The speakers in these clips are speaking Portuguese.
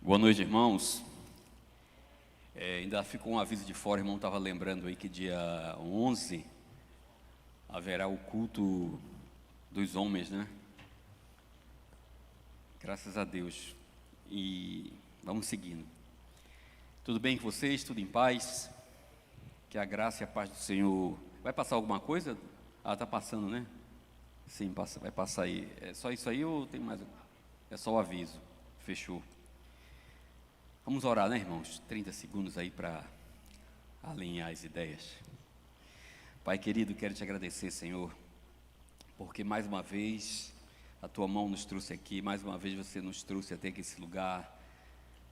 Boa noite, irmãos. Ainda ficou um aviso de fora, o irmão estava lembrando aí que dia 11 haverá o culto dos homens, né? Graças a Deus. E vamos seguindo. Tudo bem com vocês? Tudo em paz? Que a graça e a paz do Senhor... Vai passar alguma coisa? Está passando, né? Sim, vai passar aí. É só isso aí ou tem mais? É só o aviso. Fechou. Vamos orar, né, irmãos? 30 segundos aí para alinhar as ideias. Pai querido, quero te agradecer, Senhor, porque mais uma vez a tua mão nos trouxe aqui, mais uma vez você nos trouxe até aqui esse lugar,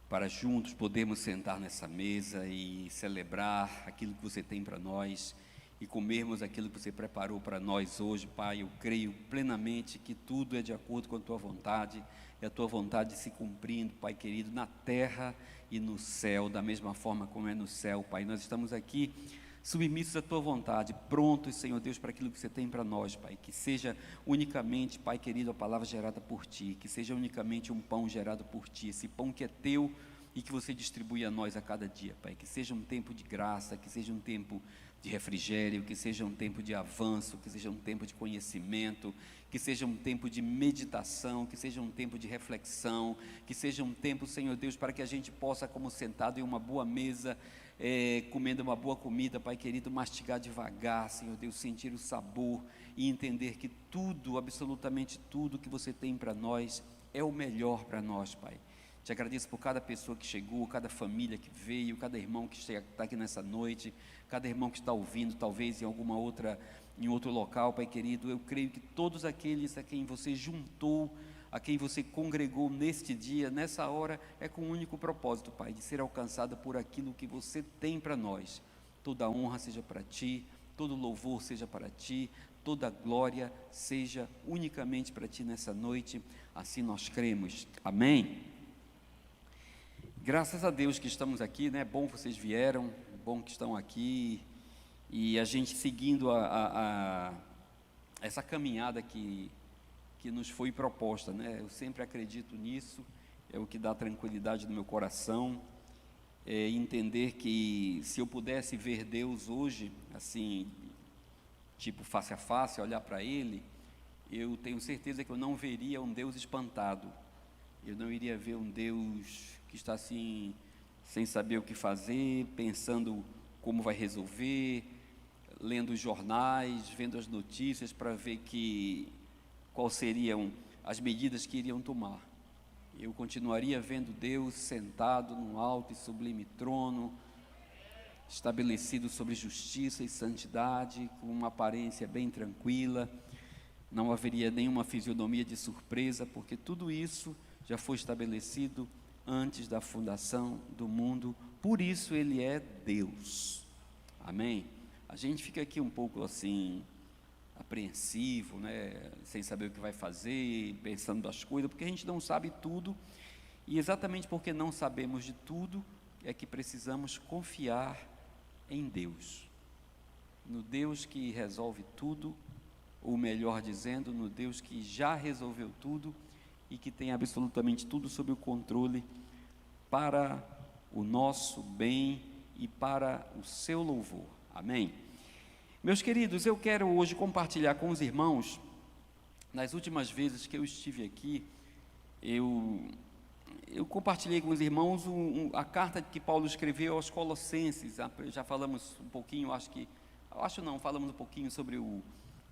para juntos podermos sentar nessa mesa e celebrar aquilo que você tem para nós e comermos aquilo que você preparou para nós hoje, Pai. Eu creio plenamente que tudo é de acordo com a tua vontade, e a tua vontade se cumprindo, Pai querido, na terra e no céu, da mesma forma como é no céu, Pai. Nós estamos aqui submissos à tua vontade, prontos, Senhor Deus, para aquilo que você tem para nós, Pai. Que seja unicamente, Pai querido, a palavra gerada por ti, que seja unicamente um pão gerado por ti, esse pão que é teu e que você distribui a nós a cada dia, Pai. Que seja um tempo de graça, que seja um tempo de refrigério, que seja um tempo de avanço, que seja um tempo de conhecimento, que seja um tempo de meditação, que seja um tempo de reflexão, que seja um tempo, Senhor Deus, para que a gente possa, como sentado em uma boa mesa, comendo uma boa comida, Pai querido, mastigar devagar, Senhor Deus, sentir o sabor e entender que tudo, absolutamente tudo que você tem para nós é o melhor para nós, Pai. Te agradeço por cada pessoa que chegou, cada família que veio, cada irmão que está aqui nessa noite, cada irmão que está ouvindo, talvez em outro local, Pai querido. Eu creio que todos aqueles a quem você juntou, a quem você congregou neste dia, nessa hora, é com um único propósito, Pai, de ser alcançada por aquilo que você tem para nós. Toda honra seja para Ti, todo louvor seja para Ti, toda glória seja unicamente para Ti nessa noite, assim nós cremos. Amém? Graças a Deus que estamos aqui, né? Bom que vocês vieram, bom que estão aqui, e a gente seguindo essa caminhada que nos foi proposta, né? Eu sempre acredito nisso, é o que dá tranquilidade no meu coração, entender que se eu pudesse ver Deus hoje, assim, tipo face a face, olhar para Ele, eu tenho certeza que eu não veria um Deus espantado, eu não iria ver um Deus que está assim, sem saber o que fazer, pensando como vai resolver, lendo os jornais, vendo as notícias para ver quais seriam as medidas que iriam tomar. Eu continuaria vendo Deus sentado num alto e sublime trono, estabelecido sobre justiça e santidade, com uma aparência bem tranquila, não haveria nenhuma fisionomia de surpresa, porque tudo isso já foi estabelecido antes da fundação do mundo, por isso Ele é Deus. Amém? A gente fica aqui um pouco assim, apreensivo, né? Sem saber o que vai fazer, pensando das coisas, porque a gente não sabe tudo, e exatamente porque não sabemos de tudo, é que precisamos confiar em Deus, no Deus que resolve tudo, ou melhor dizendo, no Deus que já resolveu tudo, e que tem absolutamente tudo sob o controle para o nosso bem e para o seu louvor. Amém? Meus queridos, eu quero hoje compartilhar com os irmãos, nas últimas vezes que eu estive aqui, eu compartilhei com os irmãos a carta que Paulo escreveu aos Colossenses. Já falamos um pouquinho, falamos um pouquinho sobre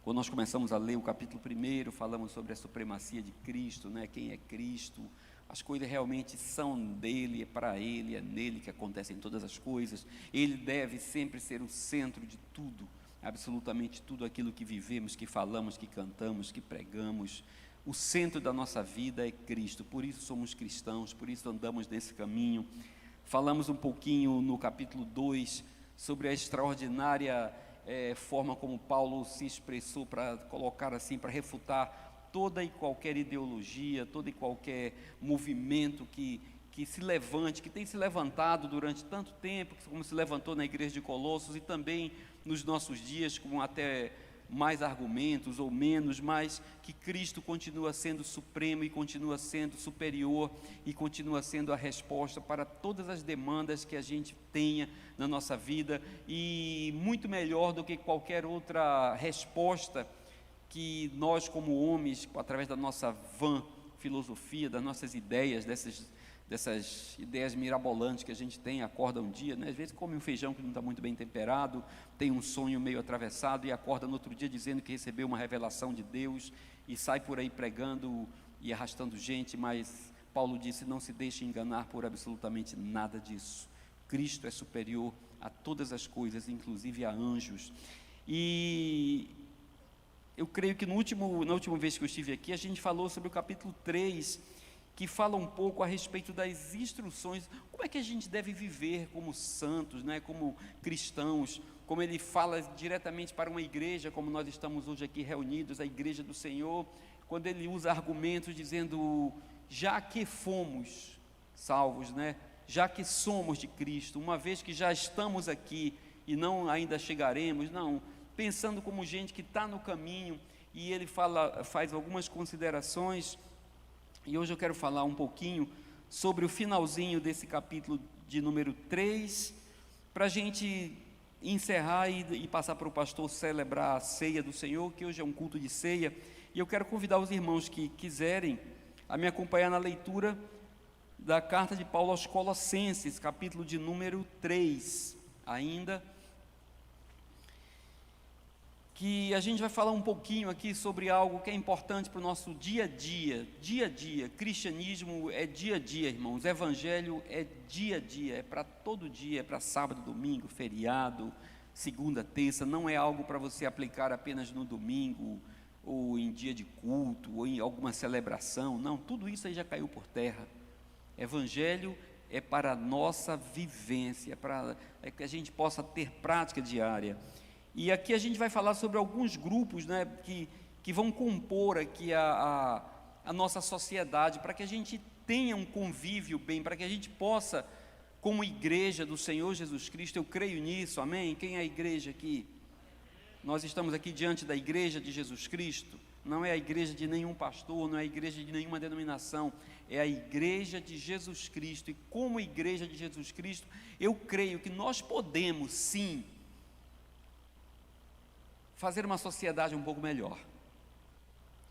quando nós começamos a ler o capítulo 1, falamos sobre a supremacia de Cristo, né? Quem é Cristo, as coisas realmente são dele, é para ele, é nele que acontecem todas as coisas, ele deve sempre ser o centro de tudo, absolutamente tudo aquilo que vivemos, que falamos, que cantamos, que pregamos, o centro da nossa vida é Cristo, por isso somos cristãos, por isso andamos nesse caminho. Falamos um pouquinho no capítulo 2 sobre a extraordinária forma como Paulo se expressou para colocar assim, para refutar toda e qualquer ideologia, todo e qualquer movimento que se levante, que tem se levantado durante tanto tempo, como se levantou na igreja de Colossos e também nos nossos dias, como até mais argumentos ou menos, mas que Cristo continua sendo supremo e continua sendo superior e continua sendo a resposta para todas as demandas que a gente tenha na nossa vida, e muito melhor do que qualquer outra resposta que nós como homens, através da nossa vã filosofia, das nossas ideias, dessas ideias mirabolantes que a gente tem, acorda um dia, né? Às vezes come um feijão que não está muito bem temperado, tem um sonho meio atravessado e acorda no outro dia dizendo que recebeu uma revelação de Deus e sai por aí pregando e arrastando gente, mas Paulo disse: não se deixe enganar por absolutamente nada disso. Cristo é superior a todas as coisas, inclusive a anjos. E eu creio que na última vez que eu estive aqui, a gente falou sobre o capítulo 3, que fala um pouco a respeito das instruções, como é que a gente deve viver como santos, né, como cristãos, como ele fala diretamente para uma igreja, como nós estamos hoje aqui reunidos, a igreja do Senhor, quando ele usa argumentos dizendo: já que fomos salvos, né, já que somos de Cristo, uma vez que já estamos aqui e não ainda chegaremos, não, pensando como gente que está no caminho, e ele faz algumas considerações. E hoje eu quero falar um pouquinho sobre o finalzinho desse capítulo de número 3, para a gente encerrar e passar para o pastor celebrar a ceia do Senhor, que hoje é um culto de ceia, e eu quero convidar os irmãos que quiserem a me acompanhar na leitura da carta de Paulo aos Colossenses, capítulo de número 3, ainda, que a gente vai falar um pouquinho aqui sobre algo que é importante para o nosso dia a dia, cristianismo é dia a dia, irmãos, evangelho é dia a dia, é para todo dia, é para sábado, domingo, feriado, segunda, terça, não é algo para você aplicar apenas no domingo, ou em dia de culto, ou em alguma celebração, não, tudo isso aí já caiu por terra. Evangelho é para a nossa vivência, para que a gente possa ter prática diária. E aqui a gente vai falar sobre alguns grupos, né, que vão compor aqui a nossa sociedade, para que a gente tenha um convívio bem, para que a gente possa, como igreja do Senhor Jesus Cristo, eu creio nisso, amém? Quem é a igreja aqui? Nós estamos aqui diante da igreja de Jesus Cristo, não é a igreja de nenhum pastor, não é a igreja de nenhuma denominação, é a igreja de Jesus Cristo, e como igreja de Jesus Cristo, eu creio que nós podemos sim fazer uma sociedade um pouco melhor.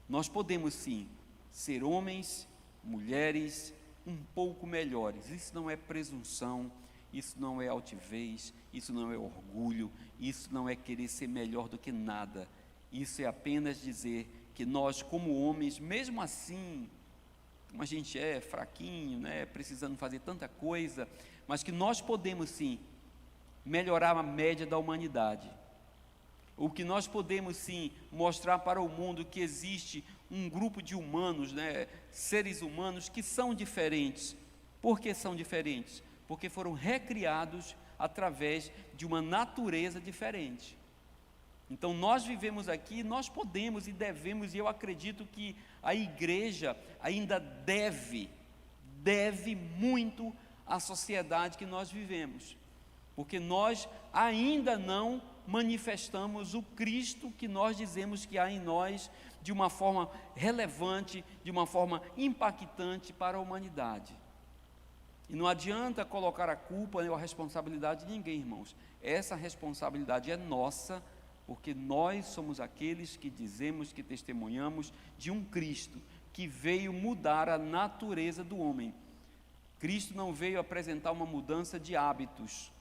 Nós podemos sim ser homens, mulheres um pouco melhores. Isso não é presunção, isso não é altivez, isso não é orgulho, isso não é querer ser melhor do que nada. Isso é apenas dizer que nós, como homens, mesmo assim, como a gente é fraquinho, né, precisando fazer tanta coisa, mas que nós podemos sim melhorar a média da humanidade. O que nós podemos sim mostrar para o mundo que existe um grupo de humanos, né, seres humanos que são diferentes. Por que são diferentes? Porque foram recriados através de uma natureza diferente. Então nós vivemos aqui, nós podemos e devemos, e eu acredito que a igreja ainda deve muito à sociedade que nós vivemos, porque nós ainda não manifestamos o Cristo que nós dizemos que há em nós de uma forma relevante, de uma forma impactante para a humanidade. E não adianta colocar a culpa ou a responsabilidade de ninguém, irmãos. Essa responsabilidade é nossa, porque nós somos aqueles que dizemos, que testemunhamos de um Cristo que veio mudar a natureza do homem. Cristo não veio apresentar uma mudança de hábitos,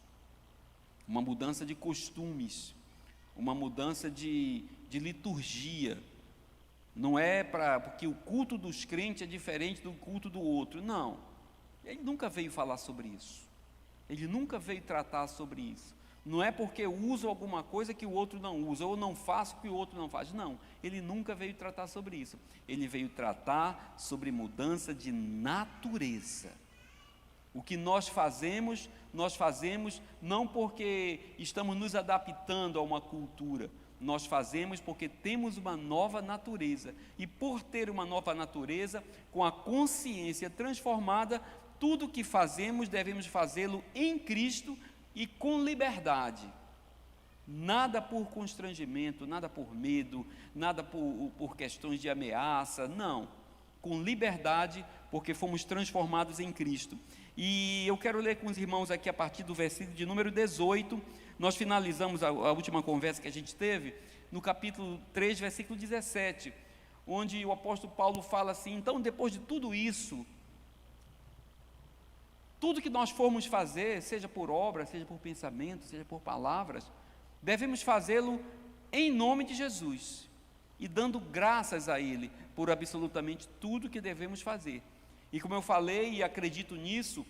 uma mudança de costumes, uma mudança de liturgia. Não é porque o culto dos crentes é diferente do culto do outro, não. Ele nunca veio falar sobre isso. Ele nunca veio tratar sobre isso. Não é porque eu uso alguma coisa que o outro não usa, ou não faço que o outro não faz. Não, ele nunca veio tratar sobre isso. Ele veio tratar sobre mudança de natureza. O que nós fazemos não porque estamos nos adaptando a uma cultura, nós fazemos porque temos uma nova natureza, e por ter uma nova natureza, com a consciência transformada, tudo que fazemos devemos fazê-lo em Cristo e com liberdade. Nada por constrangimento, nada por medo, nada por questões de ameaça, não. Com liberdade, porque fomos transformados em Cristo. E eu quero ler com os irmãos aqui a partir do versículo de número 18. Nós finalizamos a última conversa que a gente teve no capítulo 3, versículo 17, onde o apóstolo Paulo fala assim: então, depois de tudo isso, tudo que nós formos fazer, seja por obra, seja por pensamento, seja por palavras, devemos fazê-lo em nome de Jesus e dando graças a Ele por absolutamente tudo que devemos fazer. E como eu falei e acredito nisso,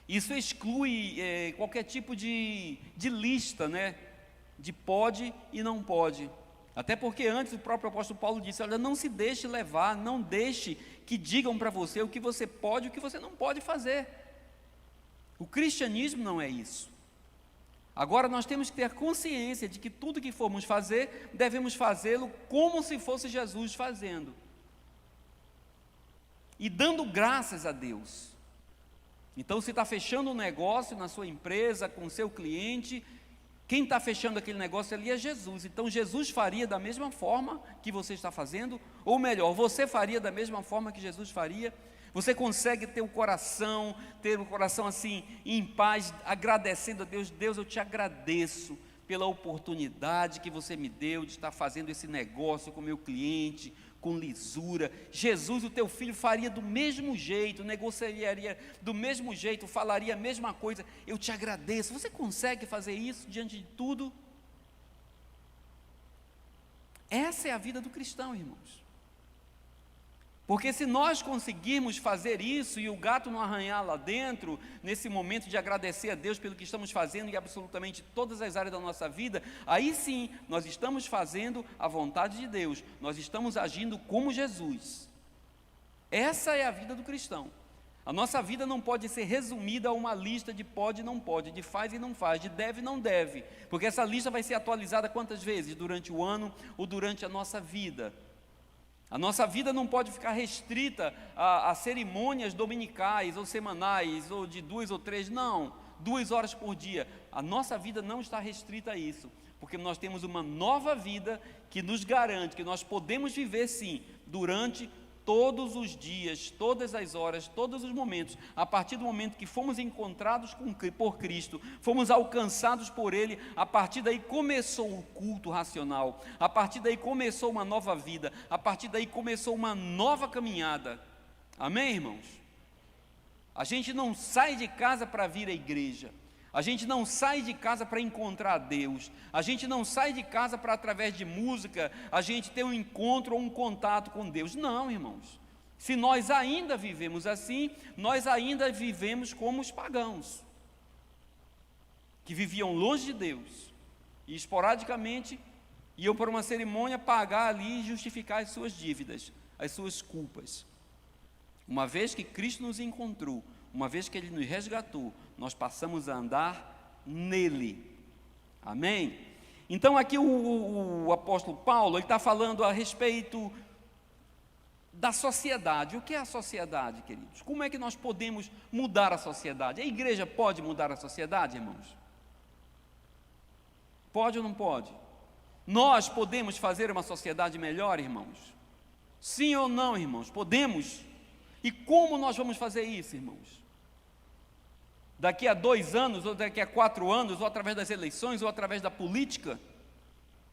isso exclui qualquer tipo de lista, né? De pode e não pode. Até porque antes o próprio apóstolo Paulo disse: olha, não se deixe levar, não deixe que digam para você o que você pode e o que você não pode fazer. O cristianismo não é isso. Agora nós temos que ter consciência de que tudo que formos fazer, devemos fazê-lo como se fosse Jesus fazendo. E dando graças a Deus. Então, se está fechando um negócio na sua empresa, com o seu cliente, quem está fechando aquele negócio ali é Jesus. Então, Jesus faria da mesma forma que você está fazendo, ou melhor, você faria da mesma forma que Jesus faria. Você consegue ter o coração assim, em paz, agradecendo a Deus. Deus, eu te agradeço pela oportunidade que você me deu de estar fazendo esse negócio com o meu cliente, com lisura. Jesus, o teu filho, faria do mesmo jeito, negociaria do mesmo jeito, falaria a mesma coisa. Eu te agradeço. Você consegue fazer isso diante de tudo? Essa é a vida do cristão, irmãos. Porque se nós conseguirmos fazer isso e o gato não arranhar lá dentro, nesse momento de agradecer a Deus pelo que estamos fazendo em absolutamente todas as áreas da nossa vida, aí sim, nós estamos fazendo a vontade de Deus, nós estamos agindo como Jesus. Essa é a vida do cristão. A nossa vida não pode ser resumida a uma lista de pode e não pode, de faz e não faz, de deve e não deve, porque essa lista vai ser atualizada quantas vezes? Durante o ano ou durante a nossa vida. A nossa vida não pode ficar restrita a cerimônias dominicais ou semanais, ou de 2 ou 3, não, 2 horas por dia. A nossa vida não está restrita a isso, porque nós temos uma nova vida que nos garante que nós podemos viver sim, durante todos os dias, todas as horas, todos os momentos, a partir do momento que fomos encontrados por Cristo, fomos alcançados por Ele, a partir daí começou o culto racional, a partir daí começou uma nova vida, a partir daí começou uma nova caminhada. Amém, irmãos? A gente não sai de casa para vir à igreja, a gente não sai de casa para encontrar Deus, a gente não sai de casa para, através de música, a gente ter um encontro ou um contato com Deus. Não, irmãos. Se nós ainda vivemos assim, nós ainda vivemos como os pagãos, que viviam longe de Deus, e esporadicamente iam para uma cerimônia pagar ali e justificar as suas dívidas, as suas culpas. Uma vez que Cristo nos encontrou, uma vez que Ele nos resgatou, nós passamos a andar nele. Amém? Então aqui o apóstolo Paulo, ele está falando a respeito da sociedade. O que é a sociedade, queridos? Como é que nós podemos mudar a sociedade? A igreja pode mudar a sociedade, irmãos? Pode ou não pode? Nós podemos fazer uma sociedade melhor, irmãos? Sim ou não, irmãos? Podemos? E como nós vamos fazer isso, irmãos? Daqui a 2 anos, ou daqui a 4 anos, ou através das eleições, ou através da política?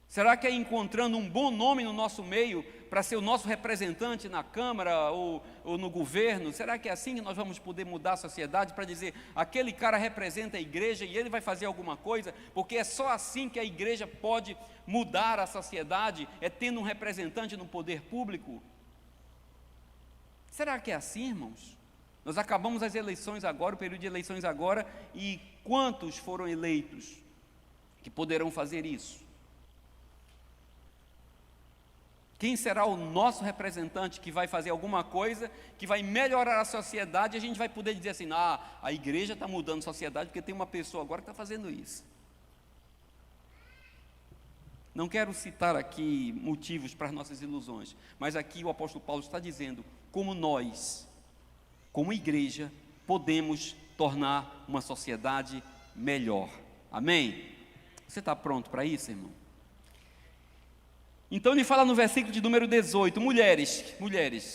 Será que é encontrando um bom nome no nosso meio, para ser o nosso representante na Câmara ou no governo? Será que é assim que nós vamos poder mudar a sociedade, para dizer, aquele cara representa a igreja e ele vai fazer alguma coisa? Porque é só assim que a igreja pode mudar a sociedade, é tendo um representante no poder público? Será que é assim, irmãos? Nós acabamos as eleições agora, o período de eleições agora, e quantos foram eleitos que poderão fazer isso? Quem será o nosso representante que vai fazer alguma coisa, que vai melhorar a sociedade, e a gente vai poder dizer assim, a igreja está mudando a sociedade, porque tem uma pessoa agora que está fazendo isso. Não quero citar aqui motivos para as nossas ilusões, mas aqui o apóstolo Paulo está dizendo como nós, como igreja, podemos tornar uma sociedade melhor. Amém? Você está pronto para isso, irmão? Então ele fala no versículo de número 18, mulheres,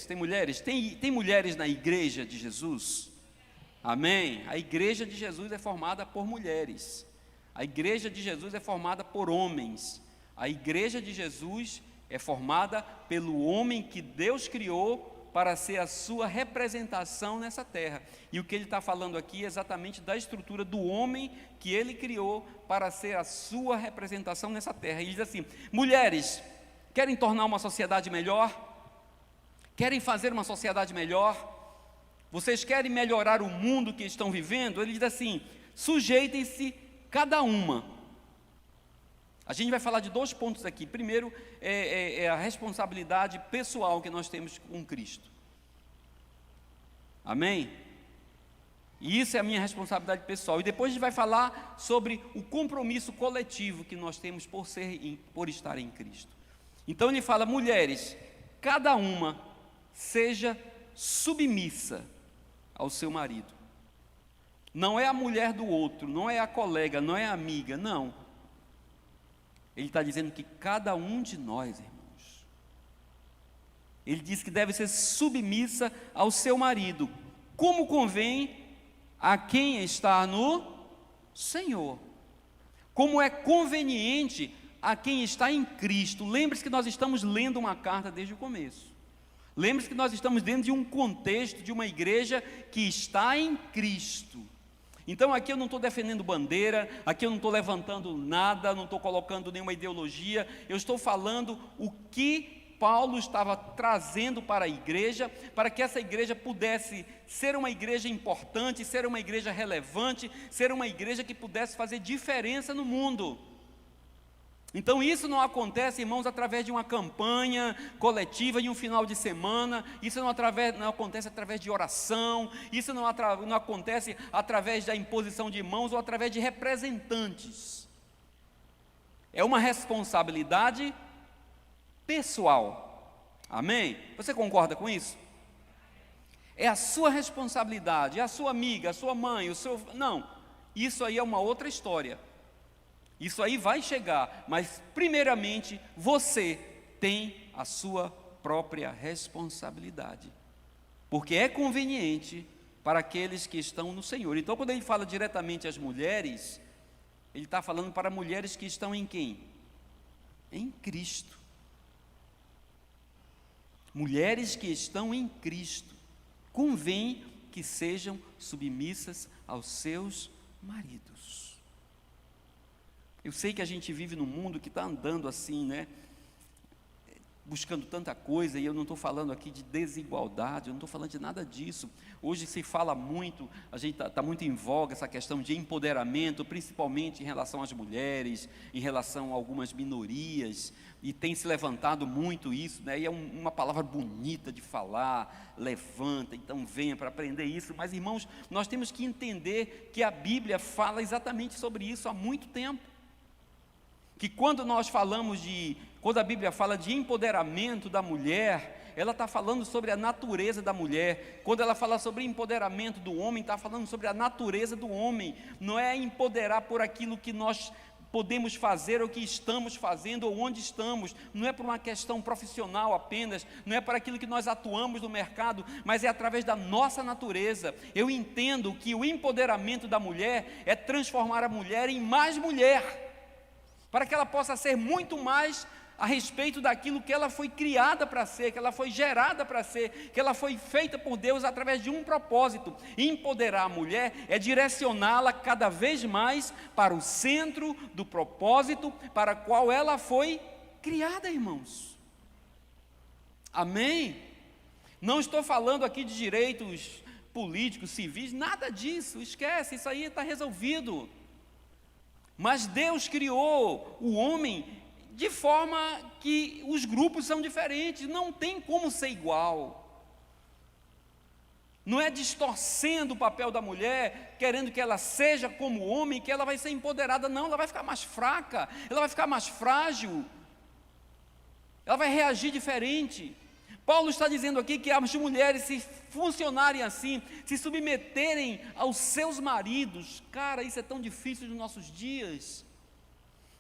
tem mulheres? Tem mulheres na igreja de Jesus? Amém? A igreja de Jesus é formada por mulheres, a igreja de Jesus é formada por homens, a igreja de Jesus é formada pelo homem que Deus criou para ser a sua representação nessa terra. E o que ele está falando aqui é exatamente da estrutura do homem que ele criou para ser a sua representação nessa terra. Ele diz assim: mulheres, querem tornar uma sociedade melhor? Querem fazer uma sociedade melhor? Vocês querem melhorar o mundo que estão vivendo? Ele diz assim: sujeitem-se cada uma. A gente vai falar de 2 pontos aqui. Primeiro é a responsabilidade pessoal que nós temos com Cristo. Amém? E isso é a minha responsabilidade pessoal. E depois a gente vai falar sobre o compromisso coletivo que nós temos por estar em Cristo. Então ele fala: mulheres, cada uma seja submissa ao seu marido. Não é a mulher do outro, não é a colega, não é a amiga, não. Ele está dizendo que cada um de nós, irmãos, ele diz que deve ser submissa ao seu marido, como convém a quem está no Senhor, como é conveniente a quem está em Cristo. Lembre-se que nós estamos lendo uma carta desde o começo. Lembre-se que nós estamos dentro de um contexto de uma igreja que está em Cristo. Então aqui eu não estou defendendo bandeira, aqui eu não estou levantando nada, não estou colocando nenhuma ideologia, eu estou falando o que Paulo estava trazendo para a igreja, para que essa igreja pudesse ser uma igreja importante, ser uma igreja relevante, ser uma igreja que pudesse fazer diferença no mundo. Então isso não acontece, irmãos, através de uma campanha coletiva de um final de semana, isso não acontece através de oração, isso não acontece através da imposição de mãos ou através de representantes. É uma responsabilidade pessoal. Amém? Você concorda com isso? É a sua responsabilidade, é a sua amiga, a sua mãe, o seu... Não, isso aí é uma outra história. Isso aí vai chegar, mas primeiramente você tem a sua própria responsabilidade, porque é conveniente para aqueles que estão no Senhor. Então quando ele fala diretamente às mulheres, ele está falando para mulheres que estão em quem? Em Cristo. Mulheres que estão em Cristo, convém que sejam submissas aos seus maridos. Eu sei que a gente vive num mundo que está andando assim, né? Buscando tanta coisa, e eu não estou falando aqui de desigualdade, eu não estou falando de nada disso. Hoje se fala muito, a gente está muito em voga essa questão de empoderamento, principalmente em relação às mulheres, em relação a algumas minorias, e tem se levantado muito isso, né? E é uma palavra bonita de falar, levanta, então venha para aprender isso. Mas irmãos, nós temos que entender que a Bíblia fala exatamente sobre isso há muito tempo. Que quando a Bíblia fala de empoderamento da mulher, ela está falando sobre a natureza da mulher. Quando ela fala sobre empoderamento do homem, está falando sobre a natureza do homem. Não é empoderar por aquilo que nós podemos fazer, ou que estamos fazendo, ou onde estamos. Não é por uma questão profissional apenas, não é para aquilo que nós atuamos no mercado, mas é através da nossa natureza. Eu entendo que o empoderamento da mulher é transformar a mulher em mais mulher, para que ela possa ser muito mais a respeito daquilo que ela foi criada para ser, que ela foi gerada para ser, que ela foi feita por Deus através de um propósito. Empoderar a mulher é direcioná-la cada vez mais para o centro do propósito para o qual ela foi criada, irmãos. Amém? Não estou falando aqui de direitos políticos, civis, nada disso, esquece, isso aí está resolvido. Mas Deus criou o homem de forma que os grupos são diferentes, não tem como ser igual. Não é distorcendo o papel da mulher, querendo que ela seja como o homem, que ela vai ser empoderada, não, ela vai ficar mais fraca, ela vai ficar mais frágil, ela vai reagir diferente. Paulo está dizendo aqui que as mulheres, se funcionarem assim, se submeterem aos seus maridos, cara, isso é tão difícil nos nossos dias.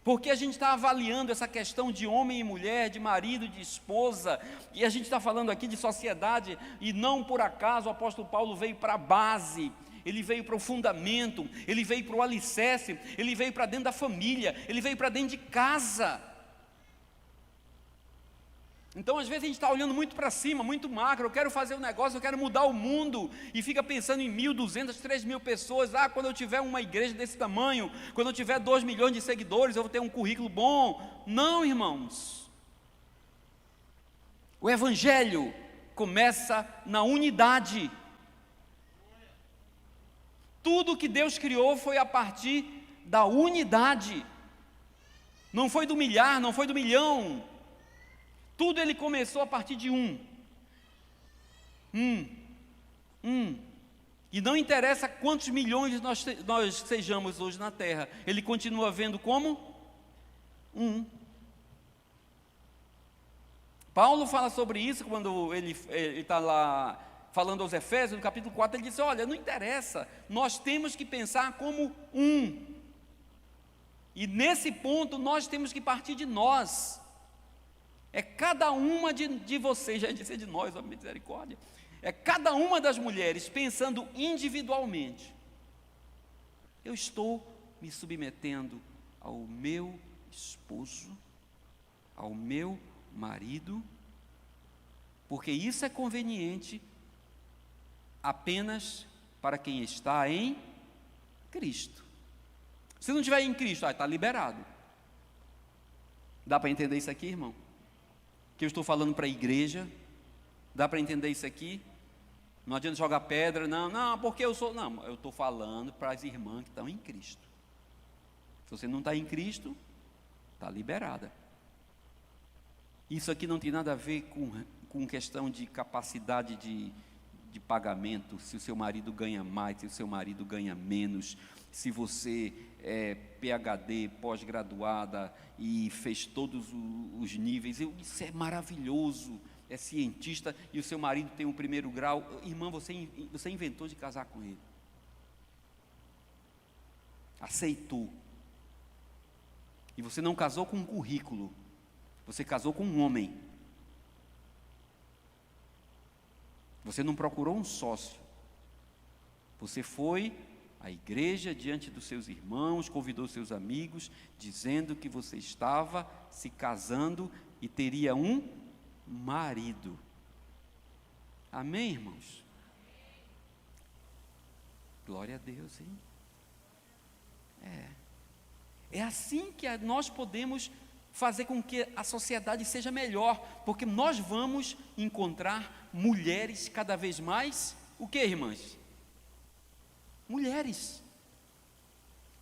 Porque a gente está avaliando essa questão de homem e mulher, de marido e de esposa, e a gente está falando aqui de sociedade, e não por acaso o apóstolo Paulo veio para a base, ele veio para o fundamento, ele veio para o alicerce, ele veio para dentro da família, ele veio para dentro de casa. Então, às vezes, a gente está olhando muito para cima, muito macro. Eu quero fazer um negócio, eu quero mudar o mundo, e fica pensando em 1.200, 3.000 pessoas. Quando eu tiver uma igreja desse tamanho, quando eu tiver 2 milhões de seguidores, eu vou ter um currículo bom. Não, irmãos. O Evangelho começa na unidade. Tudo que Deus criou foi a partir da unidade. Não foi do milhar, não foi do milhão. Tudo ele começou a partir de um. E não interessa quantos milhões nós sejamos hoje na terra, ele continua vendo como um. Paulo fala sobre isso quando ele está lá falando aos Efésios, no capítulo 4, ele diz: olha, não interessa, nós temos que pensar como um. E nesse ponto nós temos que partir de nós. É cada uma de vocês, já disse de nós, ó misericórdia, é cada uma das mulheres pensando individualmente: eu estou me submetendo ao meu esposo, ao meu marido, porque isso é conveniente apenas para quem está em Cristo. Se não estiver em Cristo, está liberado. Dá para entender isso aqui, irmão? Que eu estou falando para a igreja, dá para entender isso aqui? Não adianta jogar pedra, não, porque eu sou, não, eu estou falando para as irmãs que estão em Cristo. Se você não está em Cristo, está liberada. Isso aqui não tem nada a ver com questão de capacidade de pagamento, se o seu marido ganha mais, se o seu marido ganha menos, se você é PhD, pós-graduada e fez todos os níveis, isso é maravilhoso, é cientista e o seu marido tem um 1º grau, irmã, você inventou de casar com ele, aceitou, e você não casou com um currículo, você casou com um homem, você não procurou um sócio, você foi à igreja diante dos seus irmãos, convidou seus amigos, dizendo que você estava se casando e teria um marido. Amém, irmãos? Glória a Deus, hein? É assim que nós podemos fazer com que a sociedade seja melhor, porque nós vamos encontrar mulheres cada vez mais, o que, irmãs? Mulheres,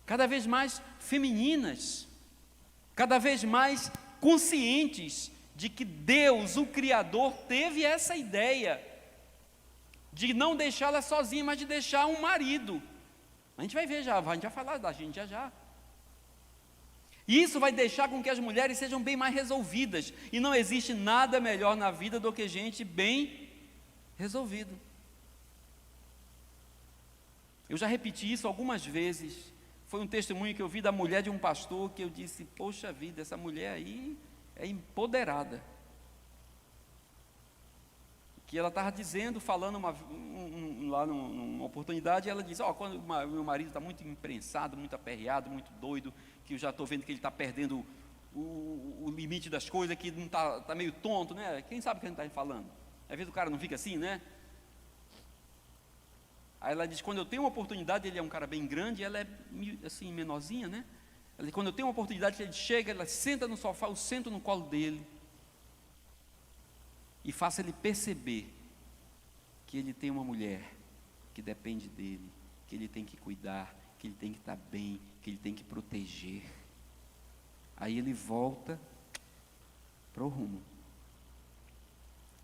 cada vez mais femininas, cada vez mais conscientes de que Deus, o Criador, teve essa ideia de não deixá-la sozinha, mas de deixar um marido. A gente vai ver já, a gente vai falar da gente já. E isso vai deixar com que as mulheres sejam bem mais resolvidas, e não existe nada melhor na vida do que gente bem resolvida. Eu já repeti isso algumas vezes. Foi um testemunho que eu vi da mulher de um pastor, que eu disse: poxa vida, essa mulher aí é empoderada. Que ela estava dizendo, falando lá numa oportunidade, ela disse: quando o meu marido está muito imprensado, muito aperreado, muito doido, que eu já estou vendo que ele está perdendo o limite das coisas, que não está meio tonto, né? Quem sabe o que a gente está falando? Às vezes o cara não fica assim, né? Aí ela diz: quando eu tenho uma oportunidade, ele é um cara bem grande, ela é assim, menorzinha, né? Ela diz: quando eu tenho uma oportunidade, ele chega, ela senta no sofá, eu sento no colo dele e faço ele perceber que ele tem uma mulher que depende dele, que ele tem que cuidar, que ele tem que estar bem, que ele tem que proteger. Aí ele volta para o rumo.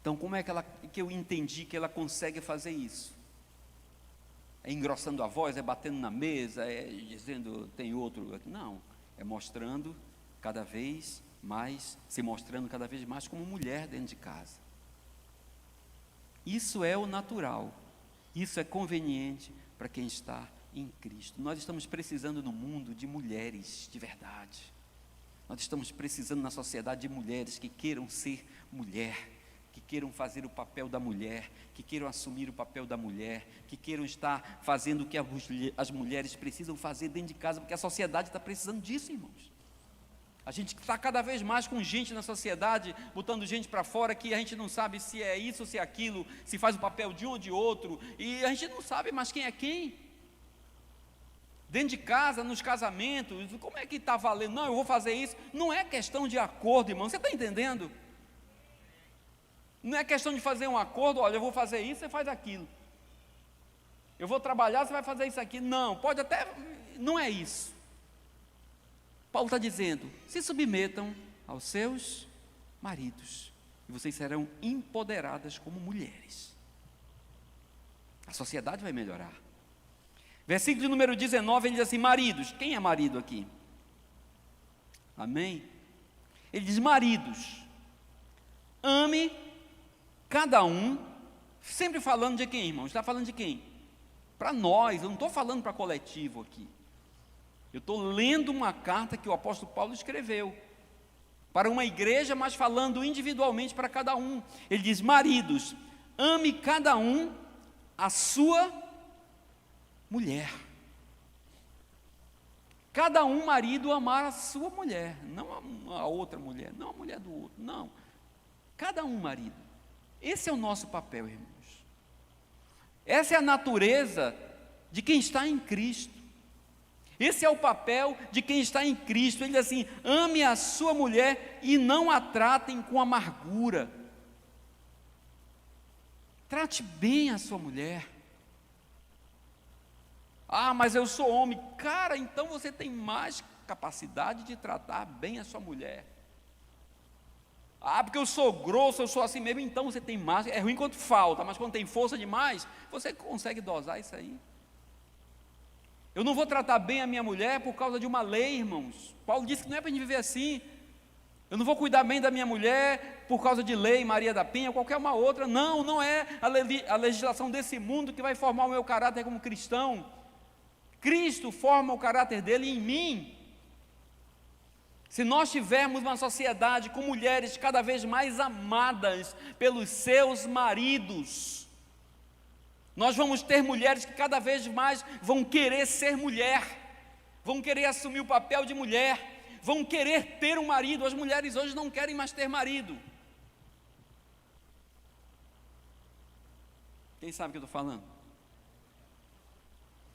Então, como é que eu entendi que ela consegue fazer isso? É engrossando a voz, é batendo na mesa, é dizendo tem outro? Não, é mostrando cada vez mais, se mostrando cada vez mais como mulher dentro de casa. Isso é o natural, isso é conveniente para quem está em Cristo. Nós estamos precisando no mundo de mulheres de verdade, Nós estamos precisando na sociedade de mulheres que queiram ser mulher, que queiram fazer o papel da mulher, que queiram assumir o papel da mulher, que queiram estar fazendo o que as mulheres precisam fazer dentro de casa, porque a sociedade está precisando disso, irmãos. A gente está cada vez mais com gente na sociedade, botando gente para fora que a gente não sabe se é isso, se é aquilo, se faz o papel de um ou de outro, e a gente não sabe mais quem é quem. Dentro de casa, nos casamentos, como é que está valendo? Não, eu vou fazer isso. Não é questão de acordo, irmão, você está entendendo? Não é questão de fazer um acordo, olha, eu vou fazer isso, você faz aquilo. Eu vou trabalhar, você vai fazer isso aqui. Não, pode até, não é isso. Paulo está dizendo, se submetam aos seus maridos, e vocês serão empoderadas como mulheres. A sociedade vai melhorar. Versículo número 19, ele diz assim, maridos, quem é marido aqui? Amém? Ele diz, maridos, ame cada um, sempre falando de quem, irmão? Está falando de quem? Para nós, eu não estou falando para coletivo aqui. Eu estou lendo uma carta que o apóstolo Paulo escreveu para uma igreja, mas falando individualmente para cada um. Ele diz, maridos, ame cada um a sua mulher. Cada um marido amar a sua mulher, não a outra mulher, não a mulher do outro, não. Cada um marido. Esse é o nosso papel, irmãos. Essa é a natureza de quem está em Cristo. Esse é o papel de quem está em Cristo. Ele diz assim, ame a sua mulher e não a tratem com amargura. Trate bem a sua mulher. Ah, mas eu sou homem. Cara, então você tem mais capacidade de tratar bem a sua mulher. Ah, porque eu sou grosso, eu sou assim mesmo, então você tem mais. É ruim quando falta, mas quando tem força demais, você consegue dosar isso aí. Eu não vou tratar bem a minha mulher por causa de uma lei, irmãos. Paulo disse que não é para a gente viver assim. Eu não vou cuidar bem da minha mulher por causa de lei, Maria da Penha, ou qualquer uma outra. Não, não é a legislação desse mundo que vai formar o meu caráter como cristão. Cristo forma o caráter dele em mim. Se nós tivermos uma sociedade com mulheres cada vez mais amadas pelos seus maridos, nós vamos ter mulheres que cada vez mais vão querer ser mulher, vão querer assumir o papel de mulher, vão querer ter um marido. As mulheres hoje não querem mais ter marido. Quem sabe o que eu estou falando?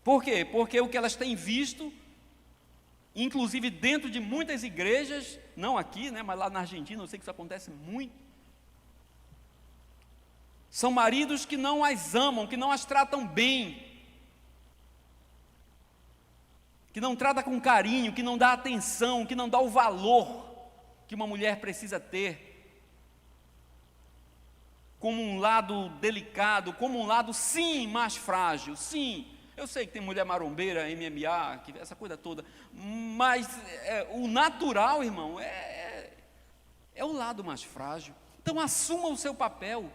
Por quê? Porque o que elas têm visto, inclusive dentro de muitas igrejas, não aqui, né, mas lá na Argentina, eu sei que isso acontece muito, são maridos que não as amam, que não as tratam bem, que não trata com carinho, que não dá atenção, que não dá o valor que uma mulher precisa ter, como um lado delicado, como um lado, sim, mais frágil, sim. Eu sei que tem mulher marombeira, MMA, essa coisa toda, mas o natural, irmão, é o lado mais frágil. Então assuma o seu papel.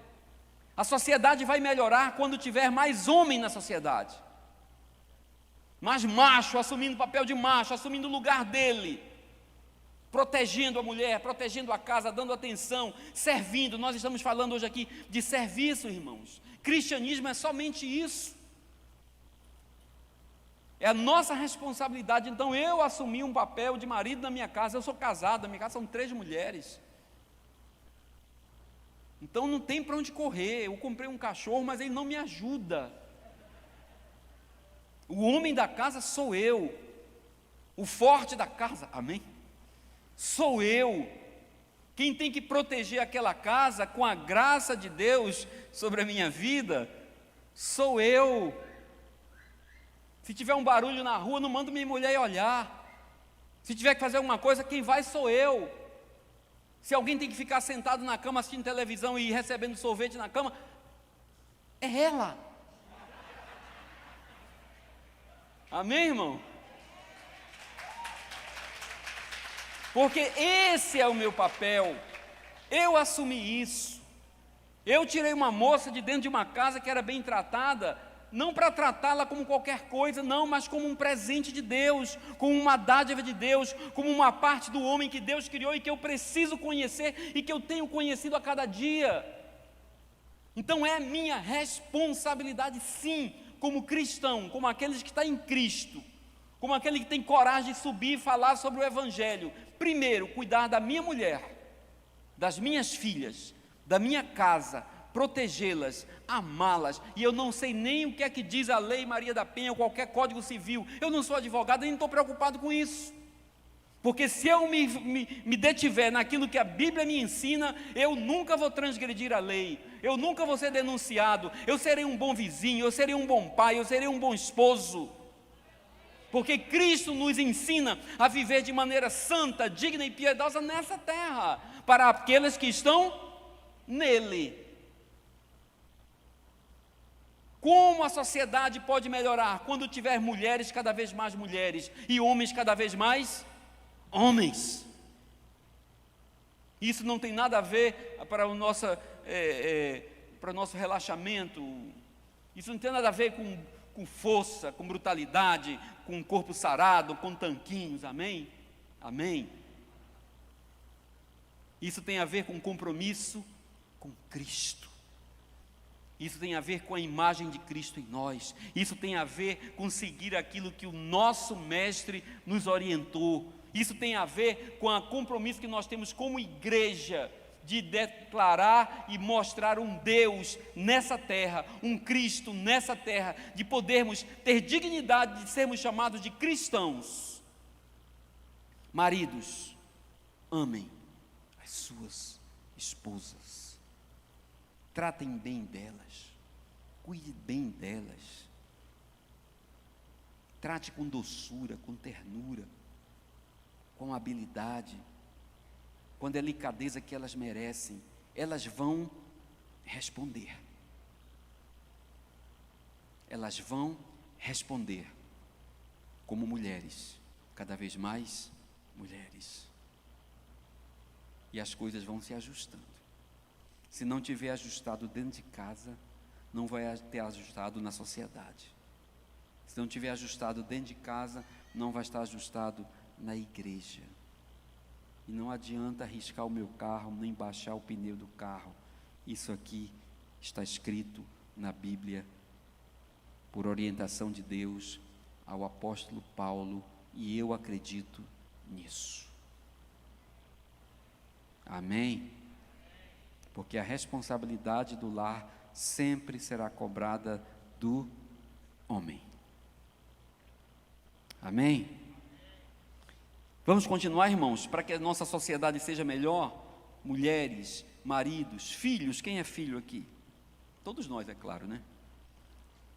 A sociedade vai melhorar quando tiver mais homem na sociedade, mais macho, assumindo o papel de macho, assumindo o lugar dele, protegendo a mulher, protegendo a casa, dando atenção, servindo. Nós estamos falando hoje aqui de serviço, irmãos. Cristianismo é somente isso. É a nossa responsabilidade. Então eu assumi um papel de marido na minha casa. Eu sou casado, na minha casa são 3 mulheres. Então não tem para onde correr. Eu comprei um cachorro, mas ele não me ajuda. O homem da casa sou eu. O forte da casa, amém? Sou eu. Quem tem que proteger aquela casa com a graça de Deus sobre a minha vida, sou eu. Se tiver um barulho na rua, não mando minha mulher ir olhar. Se tiver que fazer alguma coisa, quem vai sou eu. Se alguém tem que ficar sentado na cama assistindo televisão e recebendo sorvete na cama, é ela. Amém, irmão? Porque esse é o meu papel. Eu assumi isso. Eu tirei uma moça de dentro de uma casa que era bem tratada, não para tratá-la como qualquer coisa, não, mas como um presente de Deus, como uma dádiva de Deus, como uma parte do homem que Deus criou e que eu preciso conhecer e que eu tenho conhecido a cada dia. Então é minha responsabilidade, sim, como cristão, como aqueles que estão em Cristo, como aquele que tem coragem de subir e falar sobre o Evangelho. Primeiro, cuidar da minha mulher, das minhas filhas, da minha casa, protegê-las, amá-las. E eu não sei nem o que é que diz a Lei Maria da Penha ou qualquer código civil. Eu não sou advogado e nem estou preocupado com isso. Porque se eu me detiver naquilo que a Bíblia me ensina, eu nunca vou transgredir a lei, eu nunca vou ser denunciado, eu serei um bom vizinho, eu serei um bom pai, eu serei um bom esposo. Porque Cristo nos ensina a viver de maneira santa, digna e piedosa nessa terra, para aqueles que estão nele. Como a sociedade pode melhorar? Quando tiver mulheres cada vez mais mulheres e homens cada vez mais homens. Isso não tem nada a ver para o nosso relaxamento. Isso não tem nada a ver com força, com brutalidade, com um corpo sarado, com tanquinhos, amém? Amém? Isso tem a ver com compromisso com Cristo. Isso tem a ver com a imagem de Cristo em nós. Isso tem a ver com seguir aquilo que o nosso mestre nos orientou. Isso tem a ver com o compromisso que nós temos como igreja, de declarar e mostrar um Deus nessa terra, um Cristo nessa terra, de podermos ter dignidade de sermos chamados de cristãos. Maridos, amem as suas esposas, tratem bem delas, cuide bem delas, trate com doçura, com ternura, com habilidade, com a delicadeza que elas merecem. Elas vão responder. Elas vão responder como mulheres, cada vez mais mulheres. E as coisas vão se ajustando. Se não tiver ajustado dentro de casa, não vai ter ajustado na sociedade. Se não tiver ajustado dentro de casa, não vai estar ajustado na igreja. E não adianta arriscar o meu carro, nem baixar o pneu do carro. Isso aqui está escrito na Bíblia, por orientação de Deus, ao apóstolo Paulo, e eu acredito nisso. Amém? Porque a responsabilidade do lar sempre será cobrada do homem. Amém? Vamos continuar, irmãos, para que a nossa sociedade seja melhor. Mulheres, maridos, filhos. Quem é filho aqui? Todos nós, é claro, né?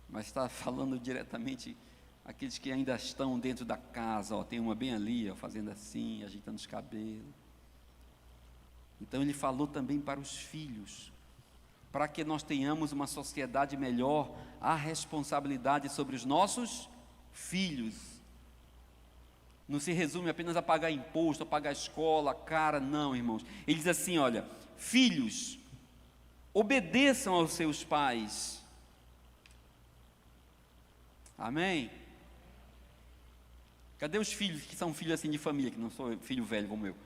Mas está falando diretamente aqueles que ainda estão dentro da casa. Ó, tem uma bem ali, ó, fazendo assim, agitando os cabelos. Então ele falou também para os filhos, para que nós tenhamos uma sociedade melhor, a responsabilidade sobre os nossos filhos. Não se resume apenas a pagar imposto, a pagar escola, cara, não, irmãos. Ele diz assim, olha, filhos, obedeçam aos seus pais. Amém? Cadê os filhos que são filhos assim de família, que não sou filho velho como eu?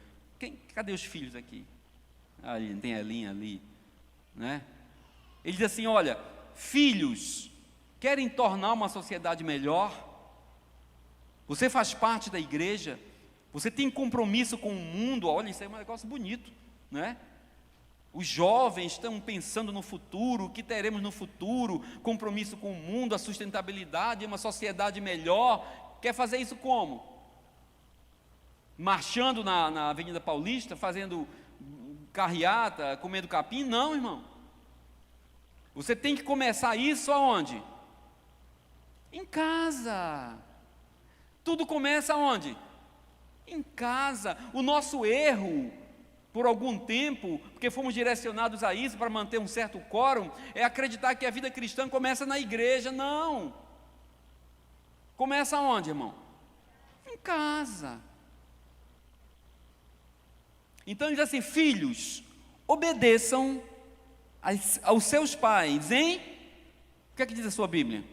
Cadê os filhos aqui? Ali, tem a linha ali, né? Ele diz assim, olha, filhos, querem tornar uma sociedade melhor? Você faz parte da igreja, você tem compromisso com o mundo. Olha, isso aí é um negócio bonito, né? Os jovens estão pensando no futuro, o que teremos no futuro, compromisso com o mundo, a sustentabilidade, uma sociedade melhor. Quer fazer isso como? Marchando na Avenida Paulista, fazendo carreata, comendo capim? Não, irmão. Você tem que começar isso aonde? Em casa. Tudo começa aonde? Em casa. O nosso erro, por algum tempo, porque fomos direcionados a isso para manter um certo quórum, é acreditar que a vida cristã começa na igreja. Não. Começa aonde, irmão? Em casa. Então ele diz assim, filhos, obedeçam aos seus pais, hein? O que é que diz a sua Bíblia?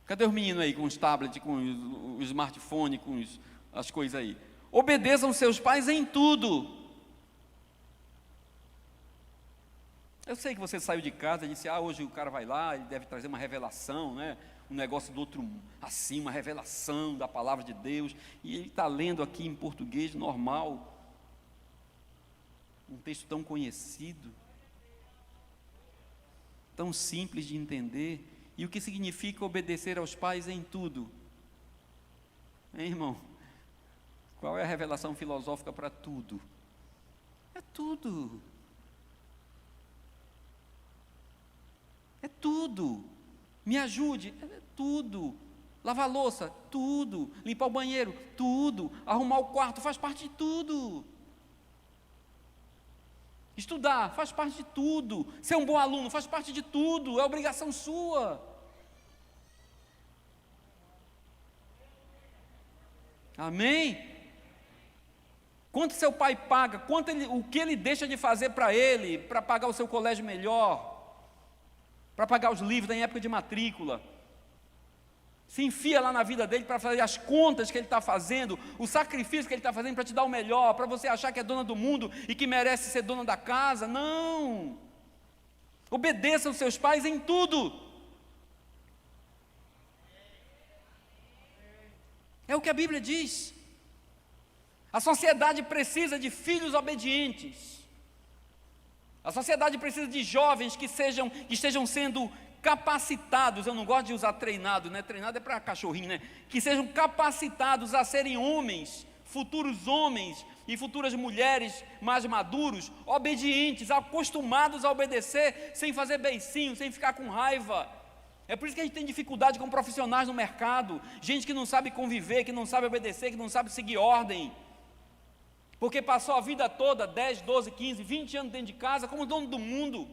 Cadê os meninos aí com os tablets, com o smartphone, com as coisas aí? Obedeçam seus pais em tudo. Eu sei que você saiu de casa e disse, hoje o cara vai lá, ele deve trazer uma revelação, né? Um negócio do outro, assim, uma revelação da palavra de Deus, e ele está lendo aqui em português normal, um texto tão conhecido, tão simples de entender. E o que significa obedecer aos pais em tudo? Hein, irmão? Qual é a revelação filosófica para tudo? É tudo. É tudo. Me ajude, é tudo. Lavar a louça, tudo. Limpar o banheiro, tudo. Arrumar o quarto, faz parte de tudo. Estudar, faz parte de tudo. Ser um bom aluno, faz parte de tudo. É obrigação sua. Amém? Quanto seu pai paga, o que ele deixa de fazer para ele, para pagar o seu colégio melhor, para pagar os livros em época de matrícula. Se enfia lá na vida dele para fazer as contas que ele está fazendo, o sacrifício que ele está fazendo para te dar o melhor, para você achar que é dona do mundo e que merece ser dona da casa. Não! Obedeça aos seus pais em tudo. É o que a Bíblia diz. A sociedade precisa de filhos obedientes. A sociedade precisa de jovens que estejam sendo capacitados. Eu não gosto de usar treinado, né? Treinado é para cachorrinho, né? Que sejam capacitados a serem homens, futuros homens e futuras mulheres mais maduros, obedientes, acostumados a obedecer, sem fazer beicinho, sem ficar com raiva. É por isso que a gente tem dificuldade com profissionais no mercado, gente que não sabe conviver, que não sabe obedecer, que não sabe seguir ordem, porque passou a vida toda, 10, 12, 15, 20 anos dentro de casa, como dono do mundo,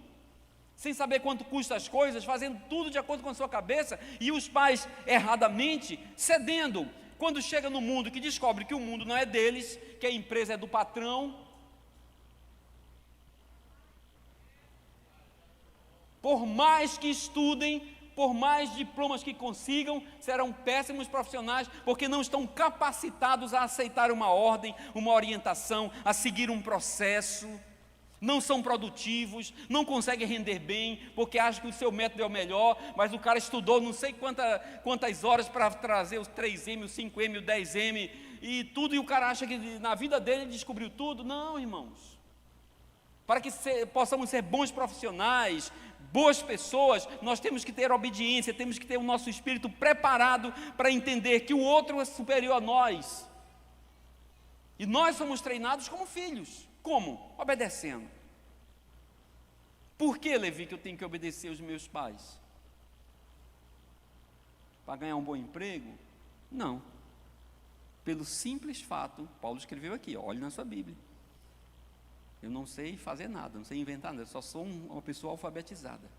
sem saber quanto custa as coisas, fazendo tudo de acordo com a sua cabeça, e os pais, erradamente, cedendo. Quando chega no mundo, que descobre que o mundo não é deles, que a empresa é do patrão, por mais que estudem, por mais diplomas que consigam, serão péssimos profissionais, porque não estão capacitados a aceitar uma ordem, uma orientação, a seguir um processo, não são produtivos, não conseguem render bem, porque acham que o seu método é o melhor, mas o cara estudou não sei quantas horas para trazer os 3M, os 5M, o 10M, e tudo, e o cara acha que na vida dele ele descobriu tudo. Não, irmãos. Para que possamos ser bons profissionais, boas pessoas, nós temos que ter obediência, temos que ter o nosso espírito preparado para entender que o outro é superior a nós. E nós somos treinados como filhos. Como? Obedecendo. Por que, Levi, que eu tenho que obedecer aos meus pais? Para ganhar um bom emprego? Não. Pelo simples fato, Paulo escreveu aqui, olhe na sua Bíblia. Eu não sei fazer nada, não sei inventar nada, eu só sou uma pessoa alfabetizada.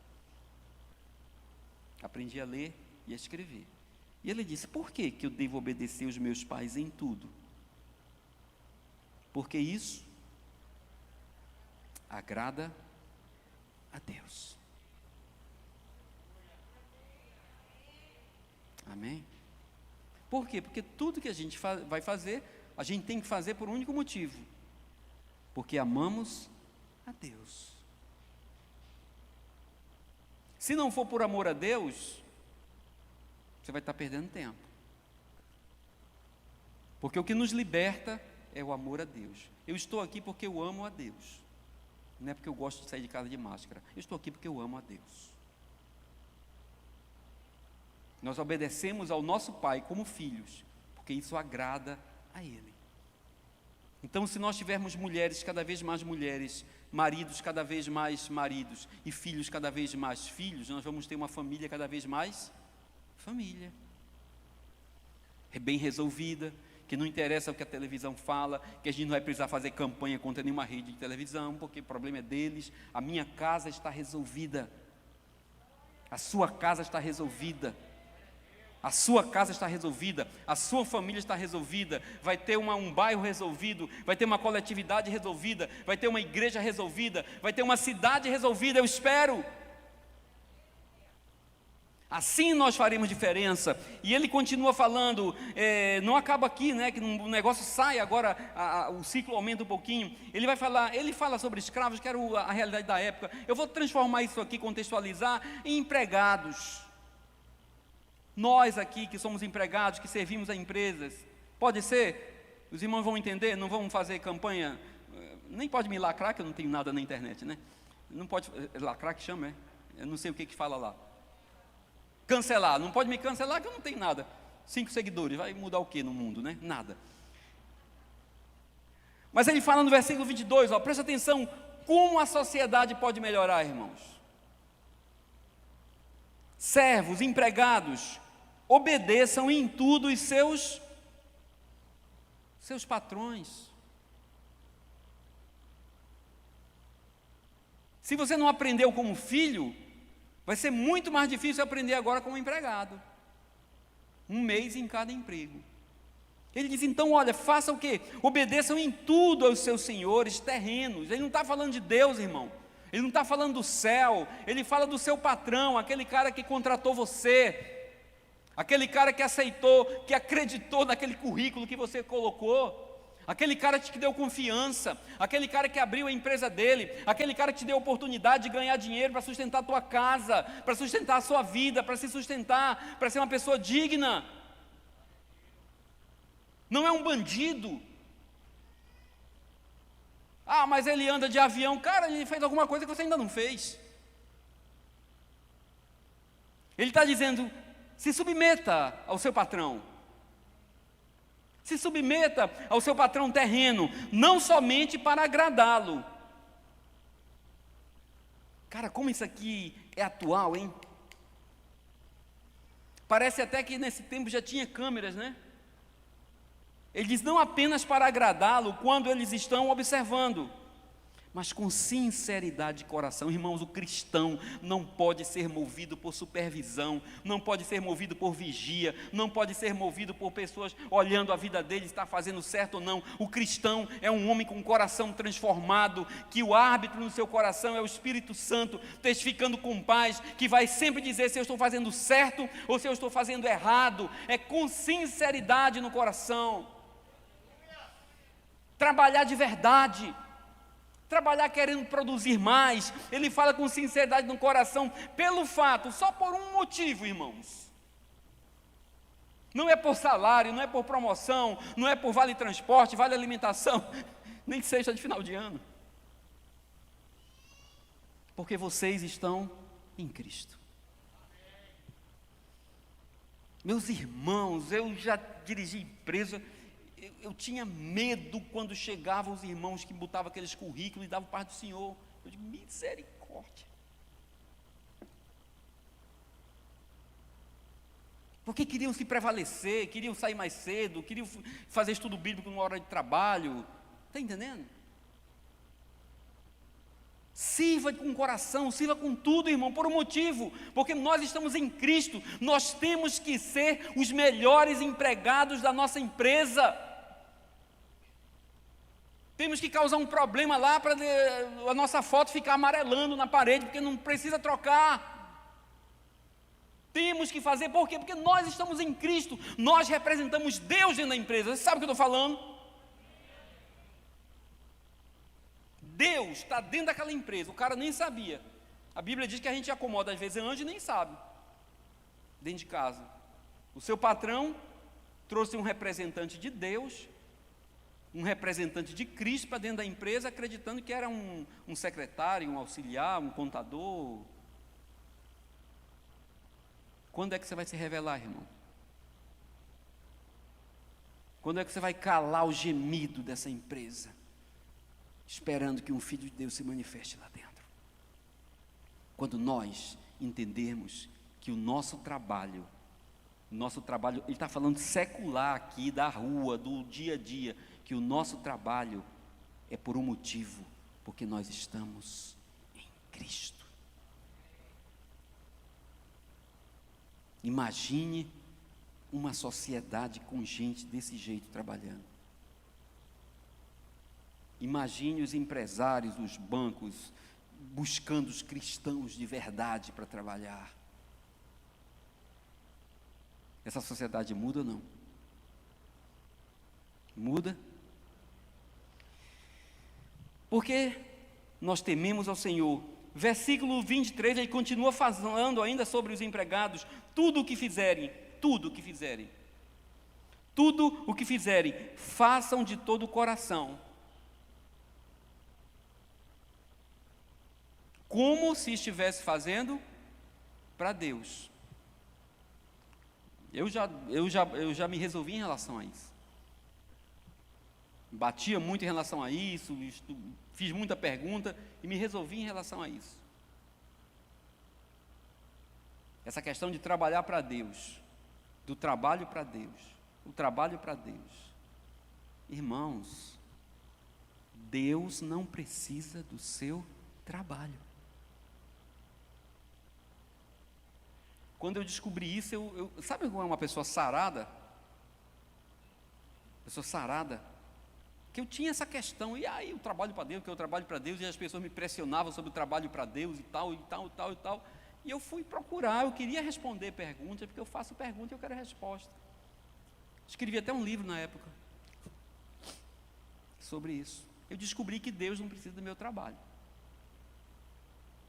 Aprendi a ler e a escrever. E ele disse, por que eu devo obedecer os meus pais em tudo? Porque isso agrada a Deus. Amém? Por quê? Porque tudo que a gente vai fazer, a gente tem que fazer por um único motivo. Porque amamos a Deus. Se não for por amor a Deus, você vai estar perdendo tempo. Porque o que nos liberta é o amor a Deus. Eu estou aqui porque eu amo a Deus. Não é porque eu gosto de sair de casa de máscara. Eu estou aqui porque eu amo a Deus. Nós obedecemos ao nosso Pai como filhos, porque isso agrada a Ele. Então, se nós tivermos mulheres cada vez mais mulheres, maridos cada vez mais maridos e filhos cada vez mais filhos, nós vamos ter uma família cada vez mais família. É bem resolvida, que não interessa o que a televisão fala, que a gente não vai precisar fazer campanha contra nenhuma rede de televisão, porque o problema é deles. A minha casa está resolvida. A sua casa está resolvida. A sua casa está resolvida, a sua família está resolvida, vai ter um bairro resolvido, vai ter uma coletividade resolvida, vai ter uma igreja resolvida, vai ter uma cidade resolvida, eu espero. Assim nós faremos diferença. E ele continua falando, não acaba aqui, né, que o negócio sai agora, o ciclo aumenta um pouquinho. Ele fala sobre escravos, que era a realidade da época. Eu vou transformar isso aqui, contextualizar, em empregados. Nós aqui que somos empregados, que servimos a empresas, pode ser? Os irmãos vão entender, não vão fazer campanha, nem pode me lacrar, que eu não tenho nada na internet, né? Não pode, lacrar que chama, eu não sei o que fala lá. Cancelar, não pode me cancelar que eu não tenho nada. 5 seguidores, vai mudar o que no mundo, né? Nada. Mas ele fala no versículo 22, presta atenção, como a sociedade pode melhorar, irmãos. Servos, empregados, obedeçam em tudo os seus patrões. Se você não aprendeu como filho, vai ser muito mais difícil aprender agora como empregado. 1 mês em cada emprego. Ele diz, então, olha, faça o quê? Obedeçam em tudo aos seus senhores terrenos. Ele não está falando de Deus, irmão. Ele não está falando do céu. Ele fala do seu patrão, aquele cara que contratou você. Aquele cara que aceitou, que acreditou naquele currículo que você colocou. Aquele cara que te deu confiança, aquele cara que abriu a empresa dele, aquele cara que te deu a oportunidade de ganhar dinheiro para sustentar a tua casa, para sustentar a sua vida, para se sustentar, para ser uma pessoa digna. Não é um bandido. Mas ele anda de avião. Cara, ele fez alguma coisa que você ainda não fez. Ele está dizendo, se submeta ao seu patrão. Se submeta ao seu patrão terreno, não somente para agradá-lo. Cara, como isso aqui é atual, hein? Parece até que nesse tempo já tinha câmeras, né? Ele diz, não apenas para agradá-lo quando eles estão observando, mas com sinceridade de coração. Irmãos, o cristão não pode ser movido por supervisão, não pode ser movido por vigia, não pode ser movido por pessoas olhando a vida dele, está fazendo certo ou não. O cristão é um homem com um coração transformado, que o árbitro no seu coração é o Espírito Santo, testificando com paz, que vai sempre dizer se eu estou fazendo certo ou se eu estou fazendo errado. É com sinceridade no coração. Trabalhar de verdade. Trabalhar querendo produzir mais. Ele fala com sinceridade no coração, pelo fato, só por um motivo, irmãos. Não é por salário, não é por promoção, não é por vale transporte, vale alimentação, nem que seja de final de ano. Porque vocês estão em Cristo. Meus irmãos, eu já dirigi empresa. Eu tinha medo quando chegavam os irmãos que botavam aqueles currículos e davam parte do Senhor. Eu digo, misericórdia. Porque queriam se prevalecer, queriam sair mais cedo, queriam fazer estudo bíblico numa hora de trabalho. Está entendendo? Sirva com o coração, sirva com tudo, irmão, por um motivo, porque nós estamos em Cristo, nós temos que ser os melhores empregados da nossa empresa. Temos que causar um problema lá para a nossa foto ficar amarelando na parede, porque não precisa trocar. Temos que fazer, por quê? Porque nós estamos em Cristo, nós representamos Deus dentro da empresa. Você sabe o que eu estou falando? Deus está dentro daquela empresa, o cara nem sabia. A Bíblia diz que a gente acomoda às vezes anjo e nem sabe, dentro de casa. O seu patrão trouxe um representante de Deus, um representante de Cristo para dentro da empresa, acreditando que era um secretário, um auxiliar, um contador. Quando é que você vai se revelar, irmão? Quando é que você vai calar o gemido dessa empresa, esperando que um filho de Deus se manifeste lá dentro? Quando nós entendermos que o nosso trabalho, ele está falando secular aqui, da rua, do dia a dia, que o nosso trabalho é por um motivo, porque nós estamos em Cristo. Imagine uma sociedade com gente desse jeito trabalhando. Imagine os empresários, os bancos, buscando os cristãos de verdade para trabalhar. essa sociedade muda ou não? Muda? Porque nós tememos ao Senhor. Versículo 23, ele continua falando ainda sobre os empregados. Tudo o que fizerem, façam de todo o coração, como se estivesse fazendo para Deus. Eu já me resolvi em relação a isso. Batia muito em relação a isso, fiz muita pergunta e me resolvi em relação a isso. Essa questão de trabalhar para Deus, do trabalho para Deus, o trabalho para Deus. Irmãos, Deus não precisa do seu trabalho. Quando eu descobri isso, sabe como é uma pessoa sarada? Pessoa sarada. Que eu tinha essa questão, e aí eu trabalho para Deus, que eu trabalho para Deus, e as pessoas me pressionavam sobre o trabalho para Deus e tal. E eu fui procurar, eu queria responder perguntas, porque eu faço pergunta e eu quero resposta. Escrevi até um livro na época sobre isso. Eu descobri que Deus não precisa do meu trabalho.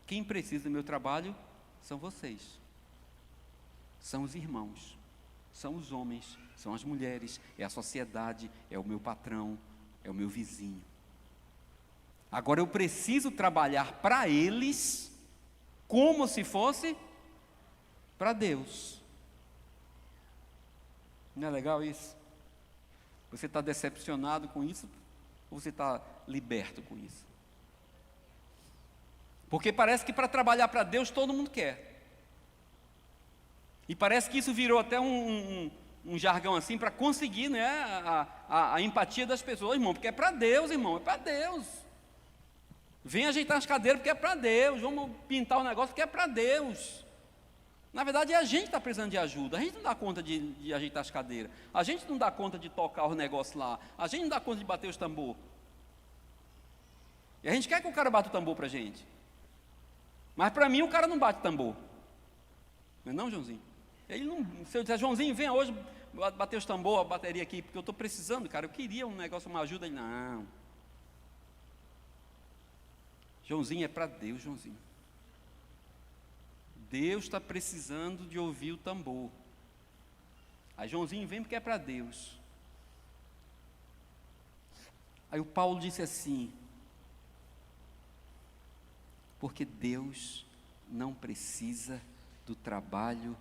Quem precisa do meu trabalho são vocês. São os irmãos, são os homens, são as mulheres, é a sociedade, é o meu patrão, é o meu vizinho. Agora eu preciso trabalhar para eles como se fosse para Deus. Não é legal isso? Você está decepcionado com isso ou você está liberto com isso? Porque parece que para trabalhar para Deus todo mundo quer. E parece que isso virou até um jargão assim para conseguir, né, a empatia das pessoas, irmão, porque é para Deus, irmão, é para Deus. Vem ajeitar as cadeiras porque é para Deus, vamos pintar o negócio porque é para Deus. Na verdade, a gente está precisando de ajuda, a gente não dá conta de ajeitar as cadeiras, a gente não dá conta de tocar os negócios lá, a gente não dá conta de bater os tambor. E a gente quer que o cara bata o tambor para a gente. Mas para mim o cara não bate tambor. Não é não, Joãozinho? Ele não, se eu disser, Joãozinho, venha hoje bater os tambor, a bateria aqui, porque eu estou precisando, cara, eu queria um negócio, uma ajuda. Ele, não. Joãozinho, é para Deus, Joãozinho. Deus está precisando de ouvir o tambor. Aí Joãozinho vem porque é para Deus. Aí o Paulo disse assim, porque Deus não precisa do trabalho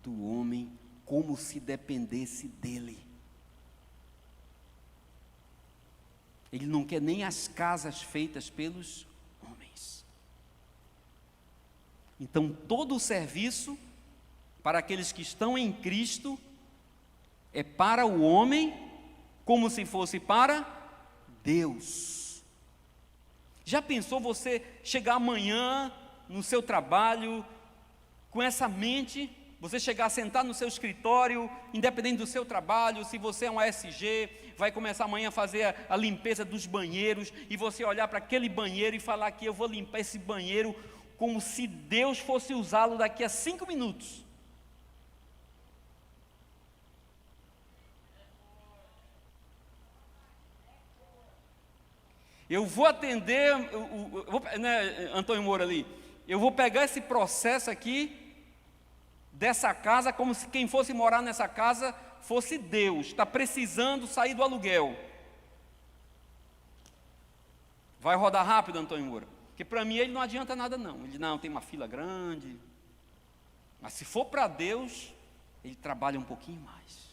do homem como se dependesse dele. Ele não quer nem as casas feitas pelos homens. Então todo o serviço para aqueles que estão em Cristo é para o homem como se fosse para Deus. Já pensou você chegar amanhã no seu trabalho com essa mente, você chegar a sentar no seu escritório, independente do seu trabalho, se você é um ASG, vai começar amanhã a fazer a limpeza dos banheiros, e você olhar para aquele banheiro e falar que eu vou limpar esse banheiro como se Deus fosse usá-lo daqui a 5 minutos. Eu vou atender, né, Antônio Moura ali, eu vou pegar esse processo aqui, dessa casa, como se quem fosse morar nessa casa fosse Deus, está precisando sair do aluguel. Vai rodar rápido, Antônio Moura? Porque para mim ele não adianta nada não. Ele não, tem uma fila grande. Mas se for para Deus, ele trabalha um pouquinho mais.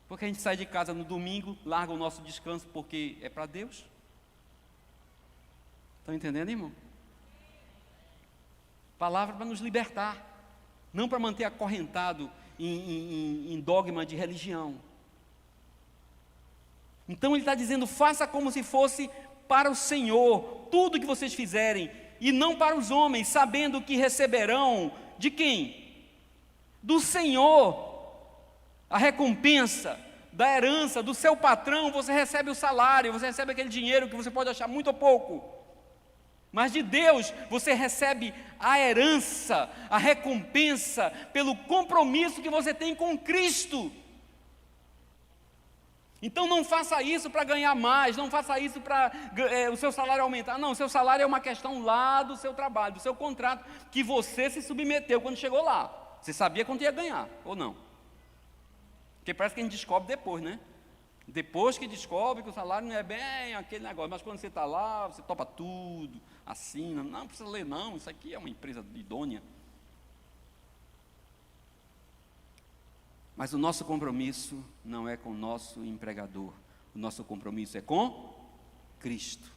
Porque a gente sai de casa no domingo, larga o nosso descanso porque é para Deus. Estão entendendo, irmão? Palavra para nos libertar, não para manter acorrentado em dogma de religião. Então ele está dizendo, faça como se fosse para o Senhor, tudo que vocês fizerem, e não para os homens, sabendo que receberão, de quem? Do Senhor, a recompensa da herança, do seu patrão. Você recebe o salário, você recebe aquele dinheiro que você pode achar muito ou pouco, Mas de Deus você recebe a herança, a recompensa pelo compromisso que você tem com Cristo. Então não faça isso para ganhar mais, não faça isso para o seu salário aumentar. Não, o seu salário é uma questão lá do seu trabalho, do seu contrato, que você se submeteu quando chegou lá. Você sabia quanto ia ganhar, ou não? Porque parece que a gente descobre depois, né? Depois que descobre que o salário não é bem aquele negócio, mas quando você está lá, você topa tudo, assina, não precisa ler não, isso aqui é uma empresa idônea. Mas o nosso compromisso não é com o nosso empregador, o nosso compromisso é com Cristo.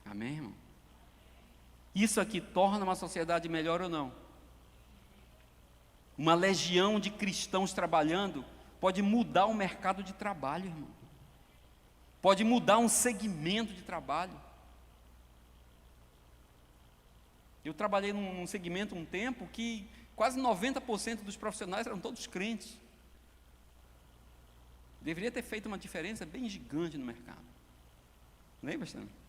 Amém, irmão? Isso aqui torna uma sociedade melhor ou não? Uma legião de cristãos trabalhando pode mudar o mercado de trabalho, irmão. Pode mudar um segmento de trabalho. Eu trabalhei num segmento um tempo que quase 90% dos profissionais eram todos crentes. Deveria ter feito uma diferença bem gigante no mercado. Lembra, Sandro?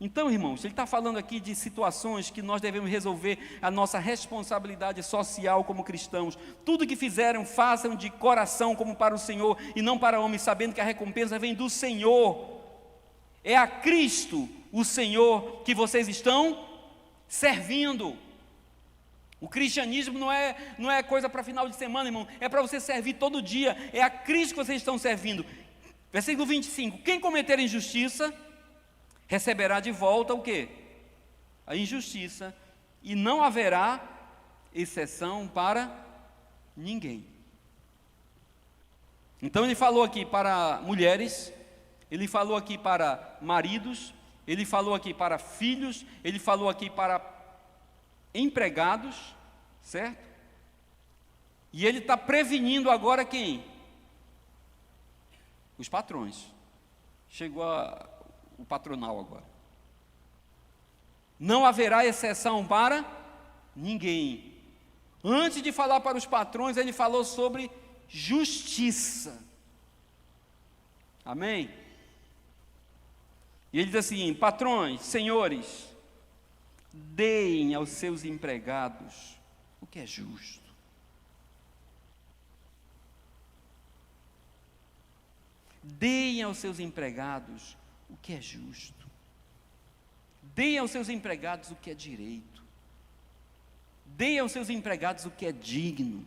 Então, irmãos, ele está falando aqui de situações que nós devemos resolver a nossa responsabilidade social como cristãos. Tudo que fizeram, façam de coração como para o Senhor e não para homens, sabendo que a recompensa vem do Senhor. É a Cristo, o Senhor, que vocês estão servindo. O cristianismo não é coisa para final de semana, irmão. É para você servir todo dia. É a Cristo que vocês estão servindo. Versículo 25. Quem cometer injustiça receberá de volta o quê? A injustiça, e não haverá exceção para ninguém. Então ele falou aqui para mulheres, ele falou aqui para maridos, ele falou aqui para filhos, ele falou aqui para empregados, certo? E ele está prevenindo agora quem? Os patrões. Chegou o patronal agora. Não haverá exceção para ninguém. Antes de falar para os patrões, ele falou sobre justiça. Amém? E ele diz assim: patrões, senhores, deem aos seus empregados o que é justo. Deem aos seus empregados o que é justo. Deem aos seus empregados o que é direito. Deem aos seus empregados o que é digno.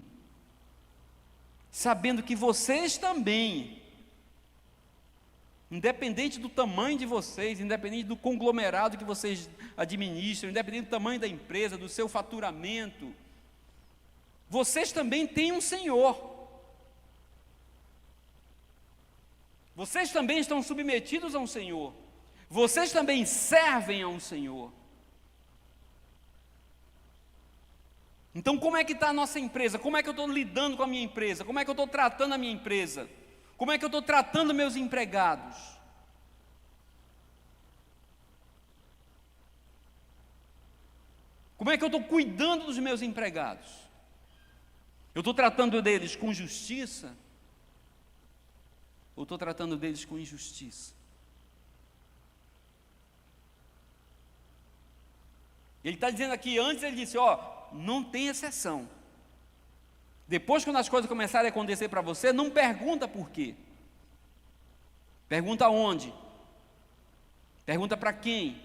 Sabendo que vocês também, independente do tamanho de vocês, independente do conglomerado que vocês administram, independente do tamanho da empresa, do seu faturamento, vocês também têm um Senhor. Vocês também estão submetidos a um Senhor. Vocês também servem a um Senhor. Então, como é que está a nossa empresa? Como é que eu estou lidando com a minha empresa? Como é que eu estou tratando a minha empresa? Como é que eu estou tratando meus empregados? Como é que eu estou cuidando dos meus empregados? Eu estou tratando deles com justiça? Ou estou tratando deles com injustiça? Ele está dizendo aqui, antes ele disse, não tem exceção. Depois, quando as coisas começarem a acontecer para você, não pergunta por quê. Pergunta onde. Pergunta para quem.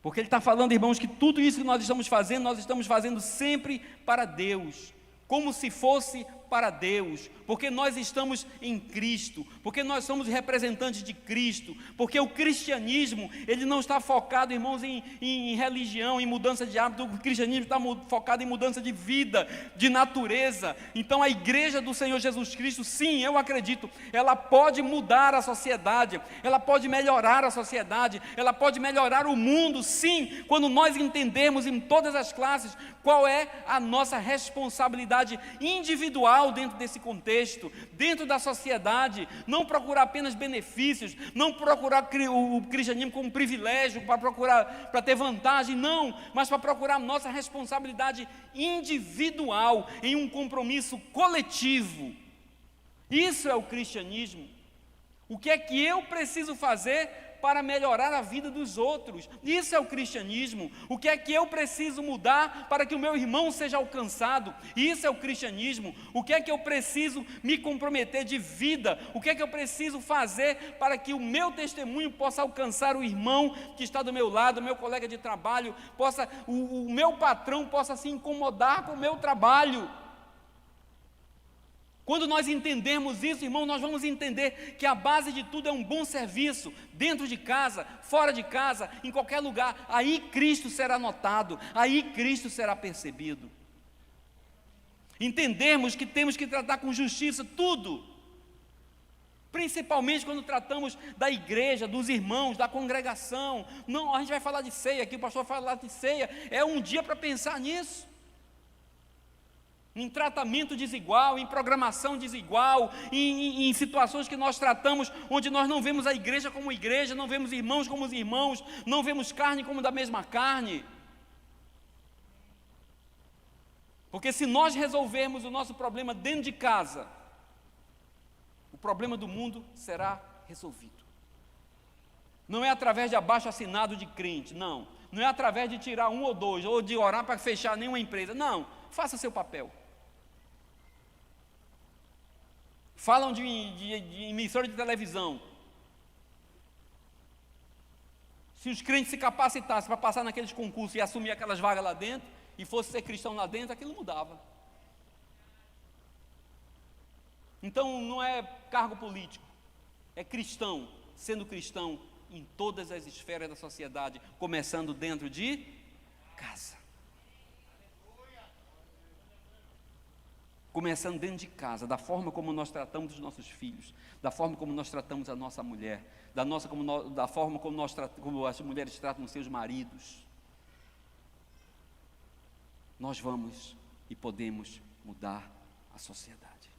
Porque ele está falando, irmãos, que tudo isso que nós estamos fazendo sempre para Deus. Como se fosse para Deus, porque nós estamos em Cristo, porque nós somos representantes de Cristo, porque o cristianismo, ele não está focado, irmãos, em religião, em mudança de hábito. O cristianismo está focado em mudança de vida, de natureza. Então a igreja do Senhor Jesus Cristo, sim, eu acredito, ela pode mudar a sociedade, ela pode melhorar a sociedade, ela pode melhorar o mundo, sim, quando nós entendermos em todas as classes qual é a nossa responsabilidade individual dentro desse contexto, dentro da sociedade. Não procurar apenas benefícios, não procurar o cristianismo como um privilégio, para ter vantagem, não, mas para procurar a nossa responsabilidade individual, em um compromisso coletivo. Isso é o cristianismo. O que é que eu preciso fazer para melhorar a vida dos outros? Isso é o cristianismo. O que é que eu preciso mudar para que o meu irmão seja alcançado? Isso é o cristianismo. O que é que eu preciso me comprometer de vida? O que é que eu preciso fazer para que o meu testemunho possa alcançar o irmão que está do meu lado, o meu colega de trabalho, o meu patrão possa se incomodar com o meu trabalho? Quando nós entendermos isso, irmão, nós vamos entender que a base de tudo é um bom serviço, dentro de casa, fora de casa, em qualquer lugar. Aí Cristo será notado, aí Cristo será percebido. Entendermos que temos que tratar com justiça tudo, principalmente quando tratamos da igreja, dos irmãos, da congregação. Não, a gente vai falar de ceia aqui, o pastor vai falar de ceia, é um dia para pensar nisso. Em tratamento desigual, em programação desigual, em situações que nós tratamos, onde nós não vemos a igreja como igreja, não vemos irmãos como os irmãos, não vemos carne como da mesma carne. Porque se nós resolvermos o nosso problema dentro de casa, o problema do mundo será resolvido. Não é através de abaixo-assinado de crente, não. Não é através de tirar um ou dois, ou de orar para fechar nenhuma empresa, não. Faça seu papel. Falam de emissora de televisão. Se os crentes se capacitassem para passar naqueles concursos e assumir aquelas vagas lá dentro, e fosse ser cristão lá dentro, aquilo mudava. Então não é cargo político, é cristão, sendo cristão em todas as esferas da sociedade, começando dentro de casa. Começando dentro de casa, da forma como nós tratamos os nossos filhos, da forma como nós tratamos a nossa mulher, da forma como as mulheres tratam os seus maridos. Nós vamos e podemos mudar a sociedade.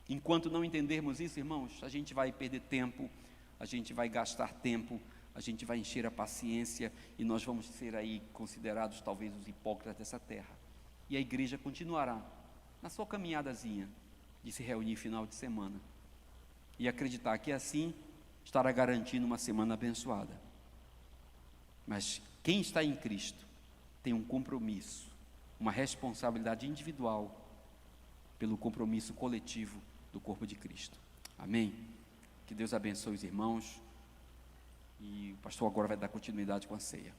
Enquanto não entendermos isso, irmãos, a gente vai perder tempo, a gente vai gastar tempo, a gente vai encher a paciência e nós vamos ser aí considerados talvez os hipócritas dessa terra. E a igreja continuará na sua caminhadazinha de se reunir final de semana e acreditar que assim estará garantindo uma semana abençoada. Mas quem está em Cristo tem um compromisso, uma responsabilidade individual pelo compromisso coletivo do corpo de Cristo. Amém? Que Deus abençoe os irmãos e o pastor agora vai dar continuidade com a ceia.